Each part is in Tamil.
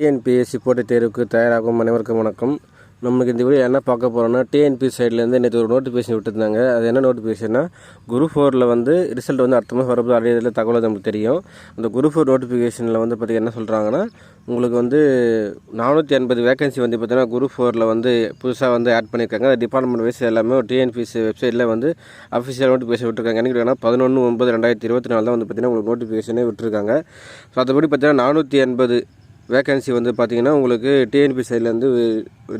டிஎன்பிஎஸ்சி போட்டித் தேர்வுக்கு தயாராகும் அனைவருக்கும் வணக்கம். நமக்கு இந்த வீடியோ என்ன பார்க்க போகிறோம்னா, டிஎன்பி சைட்லேருந்து நேற்று ஒரு நோட்டிஃபிகேஷன் விட்டுருந்தாங்க. அது என்ன நோட்டிஃபிகேஷன்னா, குரூப் 4ல் ரிசல்ட் அடுத்த மாதம் வரப்போ அடையிறதுல தகவல் நமக்கு தெரியும். அந்த குரூப் 4 நோட்டிஃபிகேஷனில் பார்த்திங்கன்னா என்ன சொல்கிறாங்கன்னா, உங்களுக்கு 480 வேகன்சி பார்த்தீங்கன்னா குரூப் 4ல் புதுசாக ஆட் பண்ணியிருக்காங்க. டிபார்ட்மெண்ட் வைஸ் எல்லாமே டிஎன்பிஎஸ்சி வெப்சைட்டில் அஃபிஷியல் நோட்டிஃபிகேஷன் விட்டுருக்காங்க. என்னைக்கு வேணால் 11/9/2024 தான் பார்த்தீங்கன்னா உங்களுக்கு நோட்டிஃபிகேஷனே விட்டுருக்காங்க. ஸோ அதுபடி பார்த்தீங்கன்னா 480 வேகன்சி பார்த்தீங்கன்னா உங்களுக்கு டிஎன்பி சைட்லேருந்து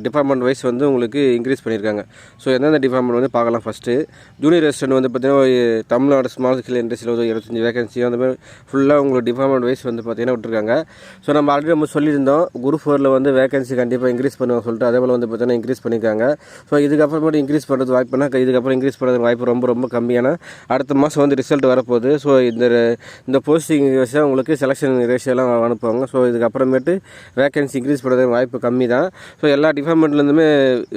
டிபார்ட்மெண்ட் வைஸ் உங்களுக்கு இன்க்ரீஸ் பண்ணியிருக்காங்க. ஸோ எந்தெந்த டிபார்ட்மெண்ட் பார்க்கலாம். ஃபஸ்ட்டு ஜூனியர் ரெசிடென்ட் பார்த்தீங்கன்னா தமிழ்நாடு ஸ்மால் ஸ்கேல் இண்டஸ்ட்ரியில் 25 வேகன்சி அந்த மாதிரி ஃபுல்லாக உங்களுக்கு டிபார்ட்மெண்ட் வைஸ் பார்த்தீங்கன்னா விட்டுருக்காங்க. ஸோ நம்ம ஆல்ரெடி சொல்லியிருந்தோம் குரூப் 4ல் வேகன்சி கண்டிப்பாக இன்க்ரீஸ் பண்ணுவாங்க சொல்லிட்டு, அதே போல் பார்த்தீங்கன்னா இன்க்ரீஸ் பண்ணியிருக்காங்க. ஸோ இதுக்கப்புறமேட்டு இன்க்ரீஸ் பண்ணுறது வாய்ப்புனா இதுக்கப்புறம் இன்க்ரீஸ் பண்ணுறது வாய்ப்பு ரொம்ப ரொம்ப கம்மியான அடுத்த மாதம் ரிசல்ட் வரப்போகுது. ஸோ இந்த போஸ்டிங் விஷயம் உங்களுக்கு செலெக்ஷன் ரேஷியோலாம் அனுப்புவாங்க. ஸோ இதுக்கப்புறமேட்டு வேகன்சி இன்க்ரீஸ் பண்ணுறது வாய்ப்பு கம்மி தான். ஸோ எல்லா டிபார்ட்மெண்ட்லேருந்துமே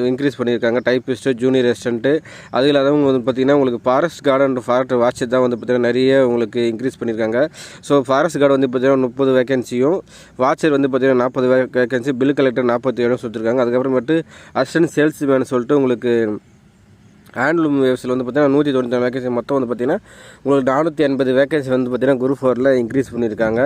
இன்க்ரீஸ் பண்ணியிருக்காங்க. டைப்பிஸ்ட்டு, ஜூனியர் ரெசிடென்ட்டு, அது இல்லாதவங்க பார்த்தீங்கன்னா உங்களுக்கு forest card and forest watch தான் பார்த்தீங்கன்னா நிறைய உங்களுக்கு இன்க்ரீஸ் பண்ணியிருக்காங்க. ஸோ ஃபாரஸ்ட் கார்டு பார்த்தீங்கன்னா 30 வேகன்சியும், வாட்சர் பார்த்தீங்கன்னா 40 வேகன்சி, பில் கலெக்டர் 47 சொல்லியிருக்காங்க. அதுக்கப்புறமேட்டு அசிஸ்டன்ட் சேல்ஸ்மேன் சொல்லிட்டு உங்களுக்கு ஹேண்ட்லூம் வேவ்ஸில் பார்த்தீங்கன்னா 194 வேகன்சி, மொத்தம் பார்த்தீங்கன்னா உங்களுக்கு 480 வேகன்சி பார்த்தீங்கன்னா குரூப் 4ல் இன்க்ரீஸ் பண்ணியிருக்காங்க.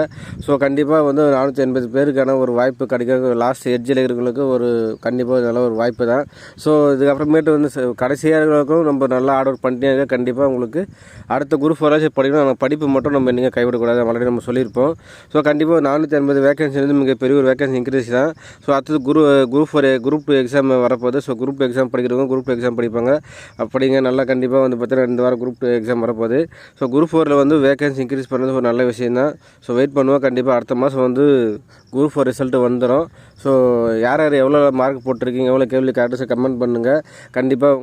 ஸோ கண்டிப்பாக 480 பேருக்கான ஒரு வாய்ப்பு கிடைக்க லாஸ்ட் எட்ஜில் இருக்கிறவங்களுக்கு கண்டிப்பாக நல்ல ஒரு வாய்ப்பு தான். ஸோ இதுக்கப்புறமேட்டு கடைசியாகவும் நம்ம நல்லா ஆர்டர் பண்ணிட்டே கண்டிப்பாக உங்களுக்கு அடுத்த குரூப் 4 படிக்கணும். ஆனால் படிப்பு மட்டும் நம்ம நீங்கள் கைவிடக்கூடாது, ஆல்ரெடி நம்ம சொல்லியிருப்போம். ஸோ கண்டிப்பாக 480 வேகன்சி மிகப்பெரிய ஒரு வேகன்சி இன்க்ரீஸ் தான். ஸோ அடுத்தது குரூப் 4 குரூப் 2 எக்ஸாம் வரப்போகுது. ஸோ குரூப் எக்ஸாம் படிக்கிறவங்க குரூப் 2 எக்ஸாம் படிப்பாங்க. அப்படிங்க நல்லா கண்டிப்பாக பார்த்தீங்கன்னா இந்த வாரம் குரூப் 2 எக்ஸாம் வரப்போகுது. ஸோ குரூப் 4ல் வேகன்சி இன்க்ரீஸ் பண்ணுறது ஒரு நல்ல விஷயம் தான். ஸோ வெயிட் பண்ணுவோம். கண்டிப்பாக அடுத்த மாதம் குரூப் 4 ரிசல்ட் வந்துடும். ஸோ யார் யார் எவ்வளோ மார்க் போட்டிருக்கீங்க, எவ்வளோ கேள்வி கரெக்டாக கமெண்ட் பண்ணுங்கள். கண்டிப்பாக